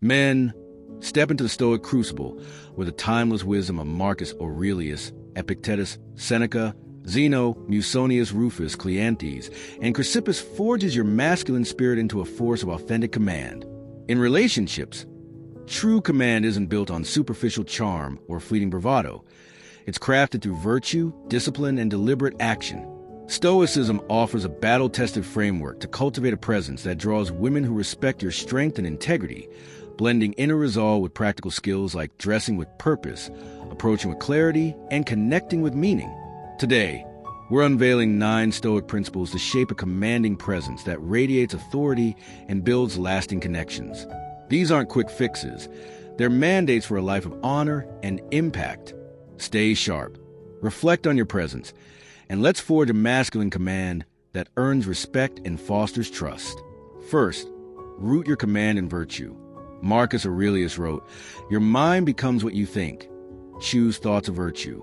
Men, step into the Stoic crucible where the timeless wisdom of Marcus Aurelius, Epictetus, Seneca, Zeno, Musonius Rufus, Cleanthes, and Chrysippus forges your masculine spirit into a force of authentic command. In relationships, true command isn't built on superficial charm or fleeting bravado. It's crafted through virtue, discipline, and deliberate action. Stoicism offers a battle-tested framework to cultivate a presence that draws women who respect your strength and integrity, blending inner resolve with practical skills like dressing with purpose, approaching with clarity, and connecting with meaning. Today, we're unveiling 9 Stoic principles to shape a commanding presence that radiates authority and builds lasting connections. These aren't quick fixes. They're mandates for a life of honor and impact. Stay sharp, reflect on your presence, and let's forge a masculine command that earns respect and fosters trust. First, root your command in virtue. Marcus Aurelius wrote, "Your mind becomes what you think. Choose thoughts of virtue."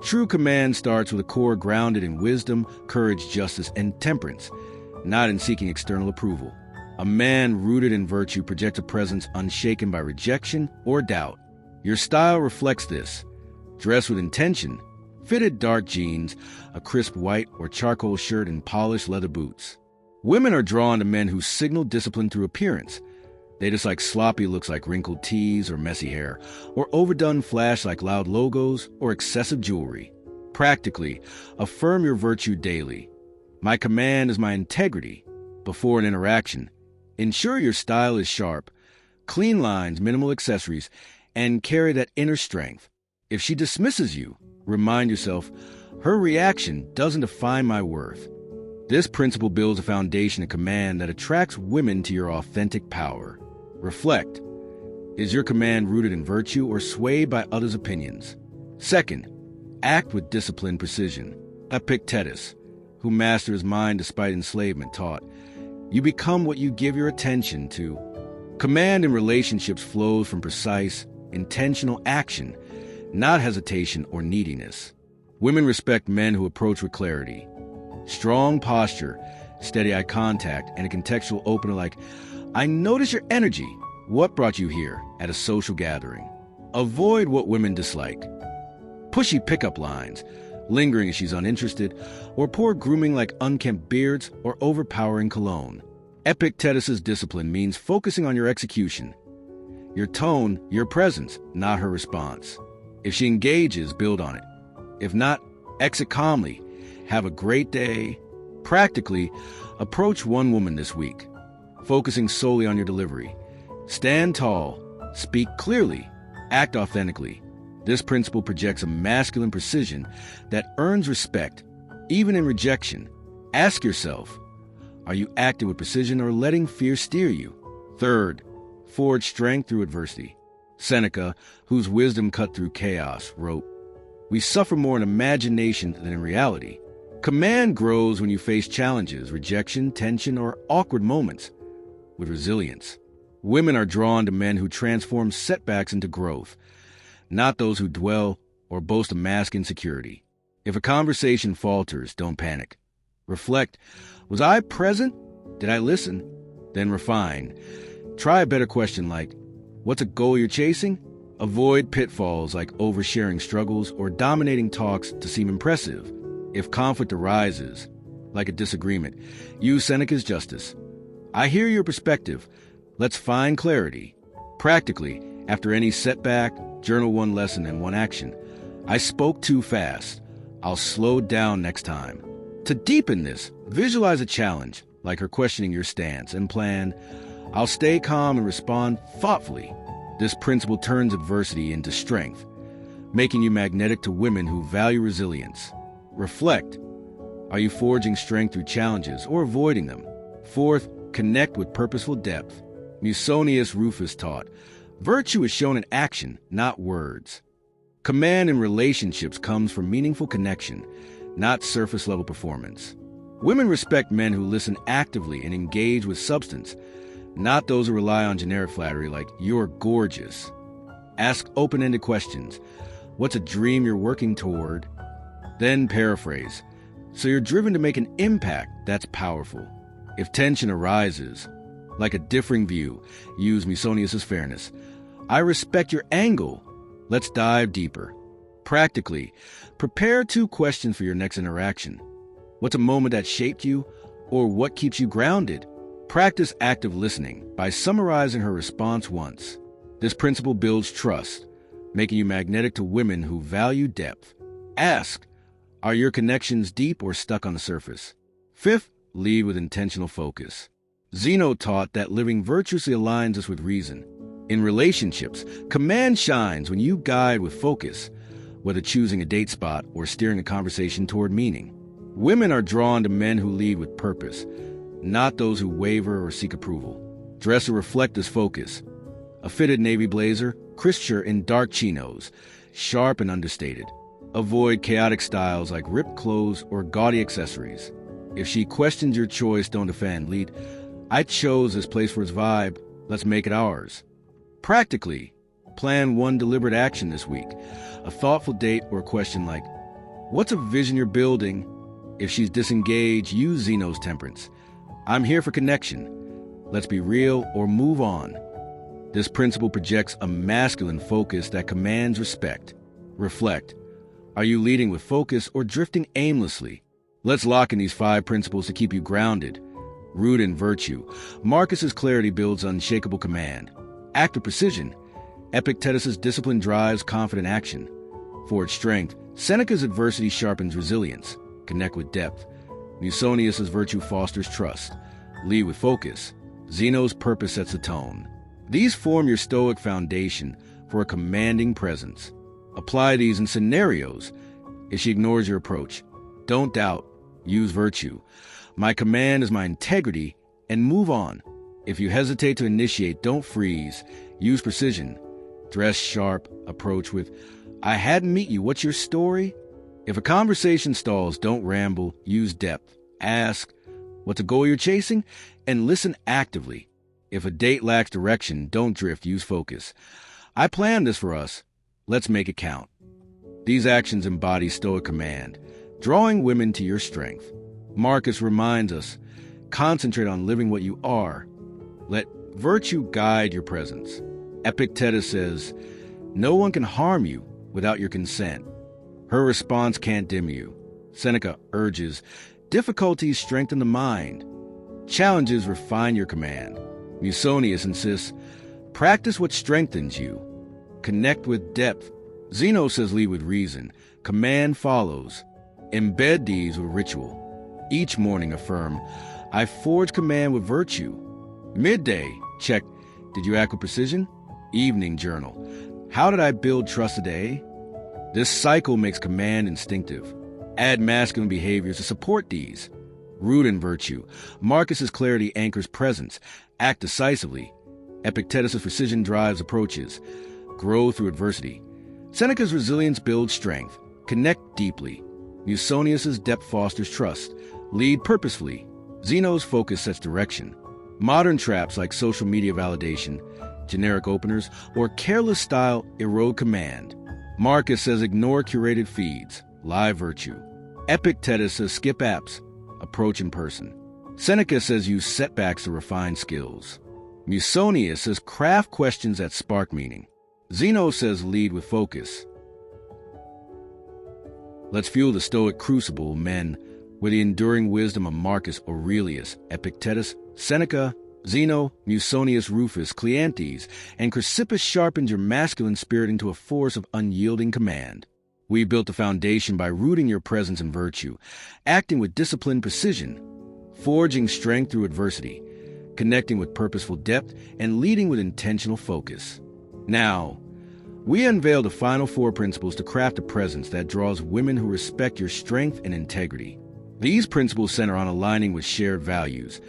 True command starts with a core grounded in wisdom, courage, justice, and temperance, not in seeking external approval. A man rooted in virtue projects a presence unshaken by rejection or doubt. Your style reflects this. Dress with intention. Fitted dark jeans, a crisp white or charcoal shirt, and polished leather boots. Women are drawn to men who signal discipline through appearance. They dislike sloppy looks like wrinkled tees or messy hair, or overdone flash like loud logos or excessive jewelry. Practically, affirm your virtue daily. My command is my integrity. Before an interaction, ensure your style is sharp, clean lines, minimal accessories, and carry that inner strength. If she dismisses you, remind yourself, her reaction doesn't define my worth. This principle builds a foundation of command that attracts women to your authentic power. Reflect. Is your command rooted in virtue or swayed by others' opinions? Second, act with disciplined precision. Epictetus, who mastered his mind despite enslavement, taught, "You become what you give your attention to." Command in relationships flows from precise, intentional action, not hesitation or neediness. Women respect men who approach with clarity. Strong posture, steady eye contact, and a contextual opener like, "I notice your energy. What brought you here?" at a social gathering. Avoid what women dislike. Pushy pickup lines, lingering as she's uninterested, or poor grooming like unkempt beards or overpowering cologne. Epictetus's discipline means focusing on your execution. Your tone, your presence, not her response. If she engages, build on it. If not, exit calmly. Have a great day. Practically, approach one woman this week, focusing solely on your delivery. Stand tall, speak clearly, act authentically. This principle projects a masculine precision that earns respect, even in rejection. Ask yourself, are you acting with precision or letting fear steer you? Third, forge strength through adversity. Seneca, whose wisdom cut through chaos, wrote, "We suffer more in imagination than in reality." Command grows when you face challenges, rejection, tension, or awkward moments with resilience. Women are drawn to men who transform setbacks into growth, not those who dwell or boast a mask insecurity. If a conversation falters, don't panic. Reflect, was I present? Did I listen? Then refine. Try a better question like, what's a goal you're chasing? Avoid pitfalls like oversharing struggles or dominating talks to seem impressive. If conflict arises, like a disagreement, use Seneca's justice. I hear your perspective. Let's find clarity. Practically, after any setback, journal one lesson and one action. I spoke too fast. I'll slow down next time. To deepen this, visualize a challenge, like her questioning your stance, and plan, I'll stay calm and respond thoughtfully. This principle turns adversity into strength, making you magnetic to women who value resilience. Reflect. Are you forging strength through challenges or avoiding them? Fourth, connect with purposeful depth. Musonius Rufus taught, virtue is shown in action, not words. Command in relationships comes from meaningful connection, not surface-level performance. Women respect men who listen actively and engage with substance, not those who rely on generic flattery like, "You're gorgeous." Ask open-ended questions. What's a dream you're working toward? Then paraphrase. So you're driven to make an impact. That's powerful. If tension arises, Like a differing view, use Musonius's fairness. I respect your angle. Let's dive deeper. Practically, prepare 2 questions for your next interaction. What's a moment that shaped you, or what keeps you grounded? Practice active listening by summarizing her response once. This principle builds trust, making you magnetic to women who value depth. Ask, are your connections deep or stuck on the surface? 5th, lead with intentional focus. Zeno taught that living virtuously aligns us with reason. In relationships, command shines when you guide with focus, whether choosing a date spot or steering a conversation toward meaning. Women are drawn to men who lead with purpose, not those who waver or seek approval. Dress to reflect this focus. A fitted navy blazer, crisp shirt, and dark chinos, sharp and understated. Avoid chaotic styles like ripped clothes or gaudy accessories. If she questions your choice, don't defend. Lead, I chose this place for its vibe. Let's make it ours. Practically, plan 1 deliberate action this week. A thoughtful date or a question like, what's a vision you're building? If she's disengaged, use Zeno's temperance. I'm here for connection. Let's be real or move on. This principle projects a masculine focus that commands respect. Reflect. Are you leading with focus or drifting aimlessly? Let's lock in these 5 principles to keep you grounded. Root in virtue. Marcus's clarity builds unshakable command. Active precision. Epictetus's discipline drives confident action. Forge strength. Seneca's adversity sharpens resilience. Connect with depth. Musonius's virtue fosters trust. Lead with focus. Zeno's purpose sets the tone. These form your Stoic foundation for a commanding presence. Apply these in scenarios. If she ignores your approach, don't doubt. Use virtue. My command is my integrity, and move on. If you hesitate to initiate, don't freeze. Use precision. Dress sharp. Approach with, I hadn't met you. What's your story? If a conversation stalls, don't ramble. Use depth. Ask, what's a goal you're chasing? And listen actively. If a date lacks direction, don't drift. Use focus. I planned this for us. Let's make it count. These actions embody Stoic command, drawing women to your strength. Marcus reminds us, concentrate on living what you are. Let virtue guide your presence. Epictetus says, no one can harm you without your consent. Her response can't dim you. Seneca urges, difficulties strengthen the mind. Challenges refine your command. Musonius insists, practice what strengthens you. Connect with depth. Zeno says lead with reason. Command follows. Embed these with ritual. Each morning affirm, I forge command with virtue. Midday, check, did you act with precision? Evening journal, how did I build trust today? This cycle makes command instinctive. Add masculine behaviors to support these. Root in virtue. Marcus's clarity anchors presence. Act decisively. Epictetus's precision drives approaches. Grow through adversity. Seneca's resilience builds strength. Connect deeply. Musonius's depth fosters trust. Lead purposefully. Zeno's focus sets direction. Modern traps like social media validation, generic openers, or careless style erode command. Marcus says ignore curated feeds. Live virtue. Epictetus says skip apps. Approach in person. Seneca says use setbacks to refine skills. Musonius says craft questions that spark meaning. Zeno says lead with focus. Let's fuel the Stoic crucible, men, with the enduring wisdom of Marcus Aurelius, Epictetus, Seneca, Zeno, Musonius Rufus, Cleanthes, and Chrysippus sharpened your masculine spirit into a force of unyielding command. We built the foundation by rooting your presence in virtue, acting with disciplined precision, forging strength through adversity, connecting with purposeful depth, and leading with intentional focus. Now, we unveil the final 4 principles to craft a presence that draws women who respect your strength and integrity. These principles center on aligning with shared values,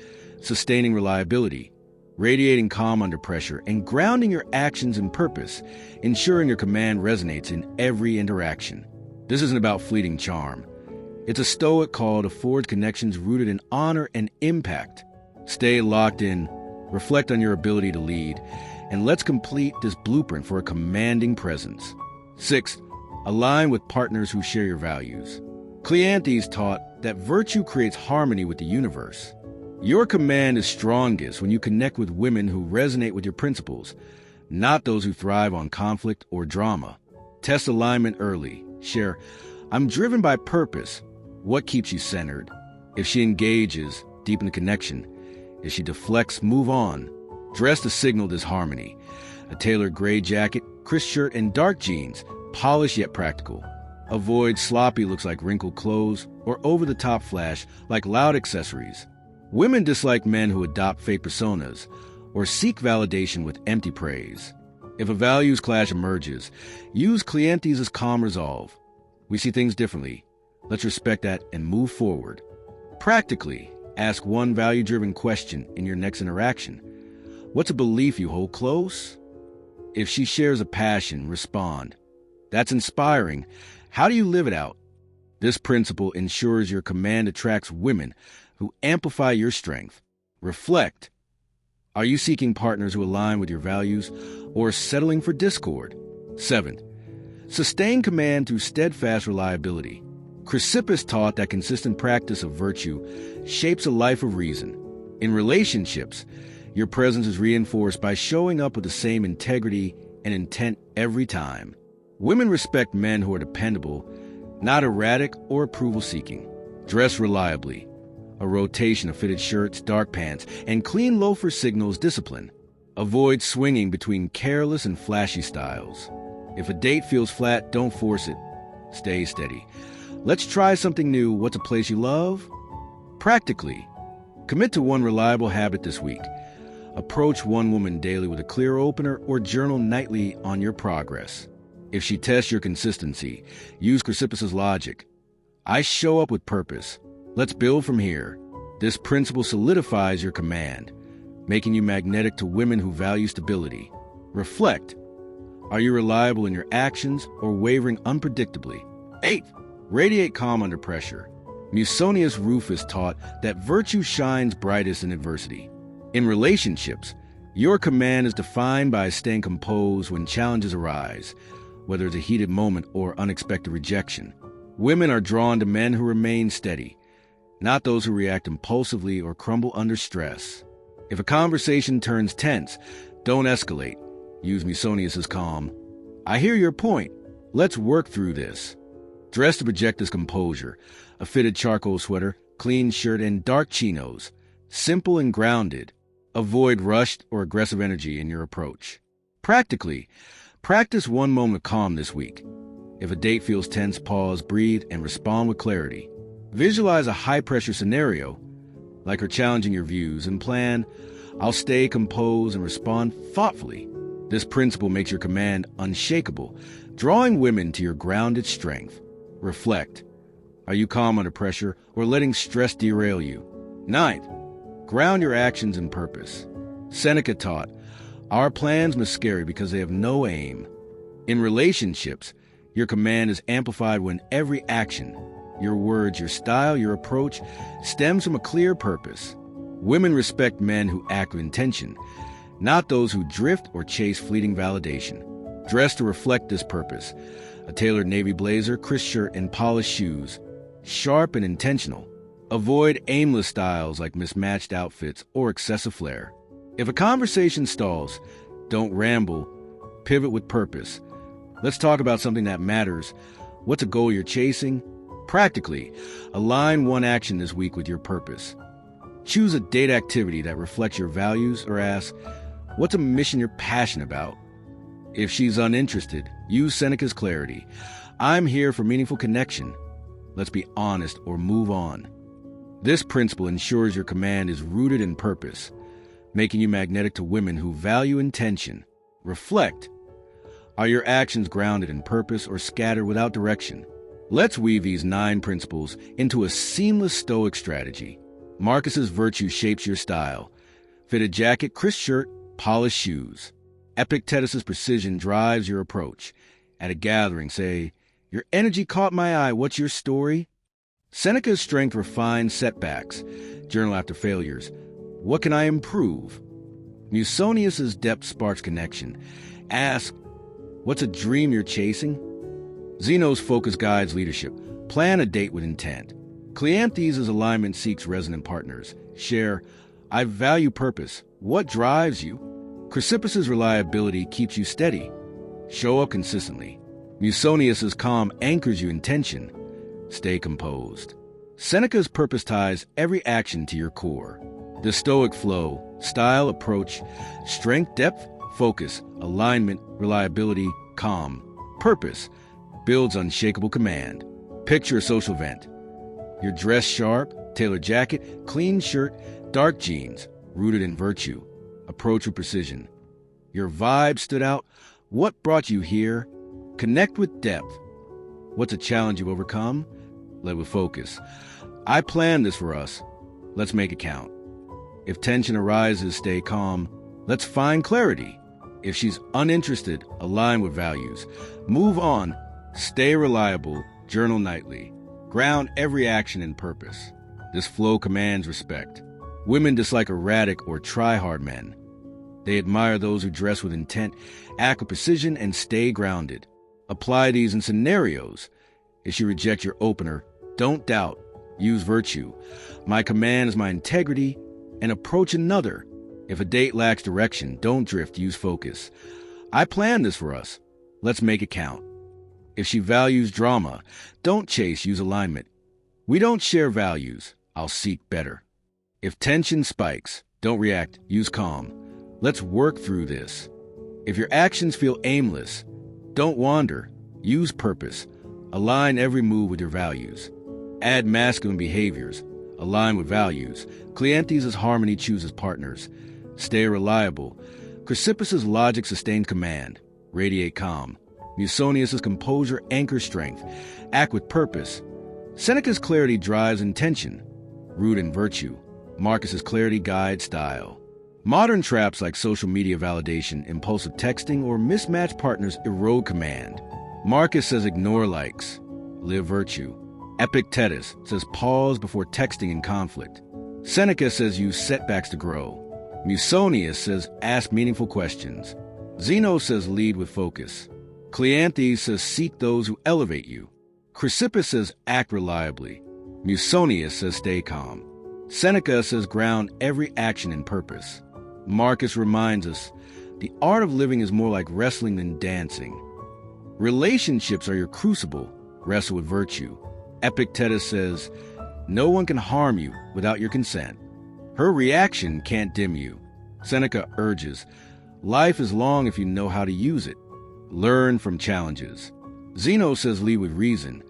sustaining reliability, radiating calm under pressure, and grounding your actions in purpose, ensuring your command resonates in every interaction. This isn't about fleeting charm. It's a Stoic call to forge connections rooted in honor and impact. Stay locked in, reflect on your ability to lead, and let's complete this blueprint for a commanding presence. 6th, align with partners who share your values. Cleanthes taught that virtue creates harmony with the universe. Your command is strongest when you connect with women who resonate with your principles, not those who thrive on conflict or drama. Test alignment early. Share, I'm driven by purpose. What keeps you centered? If she engages, deepen the connection. If she deflects, move on. Dress to signal this harmony. A tailored gray jacket, crisp shirt, and dark jeans, polished yet practical. Avoid sloppy looks like wrinkled clothes or over-the-top flash like loud accessories. Women dislike men who adopt fake personas or seek validation with empty praise. If a values clash emerges, use clientes as calm resolve. We see things differently. Let's respect that and move forward. Practically, ask one value-driven question in your next interaction. What's a belief you hold close? If she shares a passion, respond. That's inspiring. How do you live it out? This principle ensures your command attracts women who amplify your strength. Reflect. Are you seeking partners who align with your values or settling for discord? 7. Sustain command through steadfast reliability. Chrysippus taught that consistent practice of virtue shapes a life of reason. In relationships, your presence is reinforced by showing up with the same integrity and intent every time. Women respect men who are dependable, not erratic or approval-seeking. Dress reliably. A rotation of fitted shirts, dark pants, and clean loafer signals discipline. Avoid swinging between careless and flashy styles. If a date feels flat, don't force it. Stay steady. Let's try something new. What's a place you love? Practically, commit to one reliable habit this week. Approach one woman daily with a clear opener or journal nightly on your progress. If she tests your consistency, use Chrysippus's logic. I show up with purpose. Let's build from here. This principle solidifies your command, making you magnetic to women who value stability. Reflect. Are you reliable in your actions or wavering unpredictably? 8. Radiate calm under pressure. Musonius Rufus taught that virtue shines brightest in adversity. In relationships, your command is defined by staying composed when challenges arise, whether it's a heated moment or unexpected rejection. Women are drawn to men who remain steady, not those who react impulsively or crumble under stress. If a conversation turns tense, don't escalate. Use Musonius's calm. I hear your point. Let's work through this. Dress to project this composure. A fitted charcoal sweater, clean shirt, and dark chinos. Simple and grounded. Avoid rushed or aggressive energy in your approach. Practically, practice one moment of calm this week. If a date feels tense, pause, breathe, and respond with clarity. Visualize a high-pressure scenario, like her challenging your views, and plan, I'll stay composed and respond thoughtfully. This principle makes your command unshakable, drawing women to your grounded strength. Reflect. Are you calm under pressure or letting stress derail you? 9. Ground your actions in purpose. Seneca taught, our plans miscarry because they have no aim. In relationships, your command is amplified when every action, your words, your style, your approach, stems from a clear purpose. Women respect men who act with intention, not those who drift or chase fleeting validation. Dress to reflect this purpose. A tailored navy blazer, crisp shirt, and polished shoes. Sharp and intentional. Avoid aimless styles like mismatched outfits or excessive flair. If a conversation stalls, don't ramble. Pivot with purpose. Let's talk about something that matters. What's a goal you're chasing? Practically, align one action this week with your purpose. Choose a date activity that reflects your values or ask, what's a mission you're passionate about? If she's uninterested, use Seneca's clarity. I'm here for meaningful connection. Let's be honest or move on. This principle ensures your command is rooted in purpose, making you magnetic to women who value intention. Reflect. Are your actions grounded in purpose or scattered without direction? Let's weave these 9 principles into a seamless Stoic strategy. Marcus's virtue shapes your style. Fitted jacket, crisp shirt, polished shoes. Epictetus's precision drives your approach. At a gathering, say, your energy caught my eye, what's your story? Seneca's strength refines setbacks. Journal after failures. What can I improve? Musonius's depth sparks connection. Ask, what's a dream you're chasing? Zeno's focus guides leadership. Plan a date with intent. Cleanthes' alignment seeks resonant partners. Share, I value purpose. What drives you? Chrysippus' reliability keeps you steady. Show up consistently. Musonius' calm anchors you in tension. Stay composed. Seneca's purpose ties every action to your core. The Stoic flow, style, approach, strength, depth, focus, alignment, reliability, calm, purpose, builds unshakable command. Picture a social event. You're dressed sharp, tailored jacket, clean shirt, dark jeans, rooted in virtue. Approach with precision. Your vibe stood out. What brought you here? Connect with depth. What's a challenge you've overcome? Lead with focus. I planned this for us. Let's make it count. If tension arises, stay calm. Let's find clarity. If she's uninterested, align with values. Move on. Stay reliable. Journal nightly. Ground every action in purpose. This flow commands respect. Women dislike erratic or try-hard men. They admire those who dress with intent, act with precision, and stay grounded. Apply these in scenarios. If she rejects your opener, don't doubt. Use virtue. My command is my integrity, and approach another. If a date lacks direction, don't drift. Use focus. I planned this for us. Let's make it count. If she values drama, don't chase. Use alignment. We don't share values. I'll seek better. If tension spikes, don't react. Use calm. Let's work through this. If your actions feel aimless, don't wander. Use purpose. Align every move with your values. Add masculine behaviors. Align with values. Cleanthes' harmony chooses partners. Stay reliable. Chrysippus' logic sustains command. Radiate calm. Musonius' composure anchors strength. Act with purpose. Seneca's clarity drives intention. Root in virtue. Marcus's clarity guides style. Modern traps like social media validation, impulsive texting, or mismatched partners erode command. Marcus says ignore likes. Live virtue. Epictetus says pause before texting in conflict. Seneca says use setbacks to grow. Musonius says ask meaningful questions. Zeno says lead with focus. Cleanthes says seek those who elevate you. Chrysippus says act reliably. Musonius says stay calm. Seneca says ground every action in purpose. Marcus reminds us, the art of living is more like wrestling than dancing. Relationships are your crucible. Wrestle with virtue. Epictetus says, no one can harm you without your consent. Her reaction can't dim you. Seneca urges, life is long if you know how to use it. Learn from challenges. Zeno says lead with reason.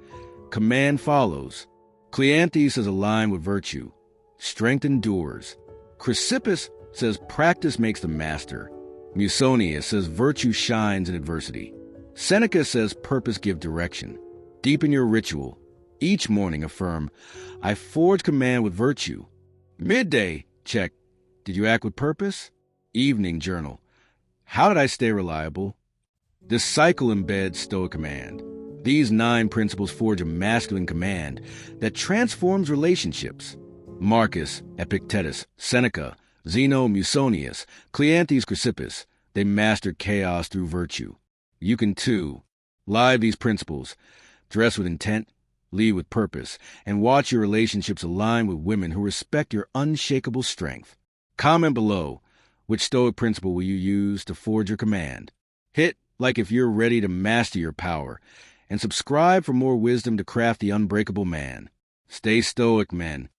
Command follows. Cleanthes says align with virtue. Strength endures. Chrysippus says practice makes the master. Musonius says virtue shines in adversity. Seneca says purpose give direction. Deepen your ritual. Each morning affirm, I forge command with virtue. Midday, check. Did you act with purpose? Evening journal. How did I stay reliable? This cycle embeds Stoic command. These 9 principles forge a masculine command that transforms relationships. Marcus, Epictetus, Seneca, Zeno, Musonius, Cleanthes, Chrysippus, they mastered chaos through virtue. You can too. Live these principles. Dress with intent, lead with purpose, and watch your relationships align with women who respect your unshakable strength. Comment below, which Stoic principle will you use to forge your command? Hit like if you're ready to master your power, and subscribe for more wisdom to craft the unbreakable man. Stay stoic, men.